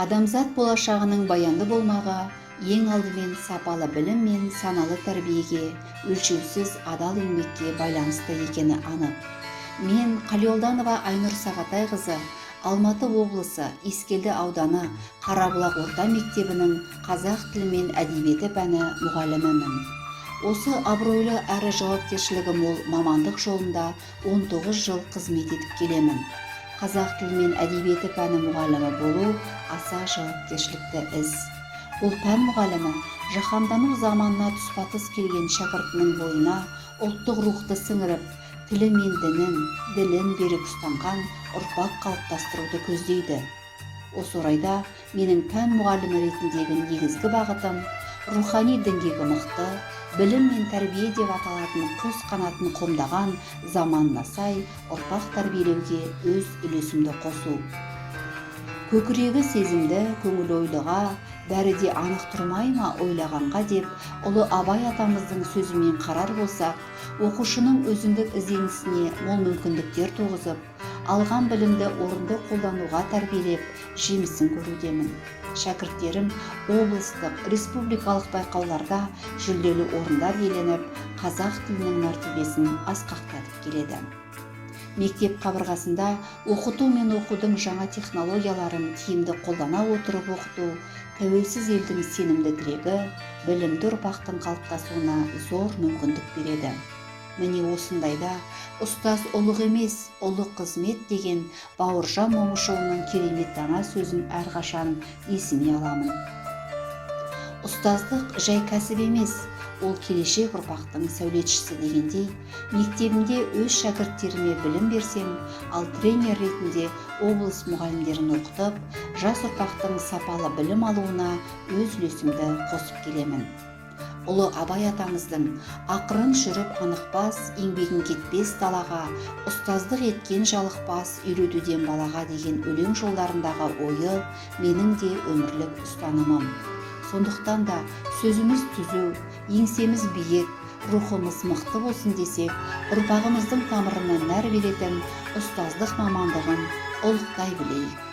Адамзат болашағының баянды болмағы ең алдымен сапалы білім мен саналы тәрбиеге, өлшеусіз адал еңбекке байланысты екені анық. Мен Қалиолданова Айнұр Сағатайқызы, Алматы облысы Ескелді ауданы Қарабұлақ орта мектебінің қазақ тілі мен әдебиеті пәні мұғалімімін. Осы абыройлы әрі жауапкершілігі мол мамандық жолында 19 жыл қызмет етіп келемін. Қазақ тілі мен әдебиеті пәні мұғалімі болу аса жауапкершілікті іс. Бұл пән мұғалімі жаһандану заманына тұспа-тұс келген шәкіртінің бойына ұлттық рухты сіңіріп, тілі мен ділін берік ұстанған ұрпақ қалыптастыруды көздейді. Осы орайда менің пән мұғалімі ретіндегі негізгі бағытым рухани діңгегі мықты, білім мен тәрбие деп аталатын қос қанатын қомдаған заманына сай ұрпақ тәрбиелеуге өз үлесімді қосу. Көкірегі сезімді, көңіл ойлыға, бәрі де анық тұрмай ма ойлағанға деп ұлы Абай атамыздың сөзімен қарар болсақ, оқушының өзіндік ізденісіне мол мүмкіндіктер туғызып, алған білімді орынды қолдануға тәрбиелеп, жемісін көрудемін. Шәкірттерім облыстық, республикалық байқауларда жүлделі орындар иеленіп, қазақ тілінің мәртебесін асқақтатып келеді. Мектеп қабырғасында оқыту мен оқудың жаңа технологияларын тиімді қолдана отырып оқыту, тәуелсіз елдің сенімді тірегі, білімді ұрпақтың қалыптасуына зор мүмкіндік береді. Міне осындайда ұстаз ұлық емес, ұлы қызмет деген Бауыржан Момышұлының керемет дана сөзін әрқашан есіме аламын. Ұстаздық жай кәсіп емес, ол келешек ұрпақтың сәулетшісі дегендей, мектебімде өз шәкірттеріме білім берсем, ал тренер ретінде облыс мұғалімдерін оқытып, жас ұрпақтың сапалы білім алуына өз үлесімді қосып келемін. Ұлы Абай атамыздың ақырын жүріп анықпас, еңбегін кетпес далаға, ұстаздық еткен жалықпас, үйретуден балаға деген өлең жолдарындағы ойы менің де өмірлік ұстанымым. Сондықтан да сөзіміз түзу, еңсеміз биік, рухымыз мықты болсын десек, ұрпағымыздың тамырына нәр беретін ұстаздық мамандығын ұлықтай білейік.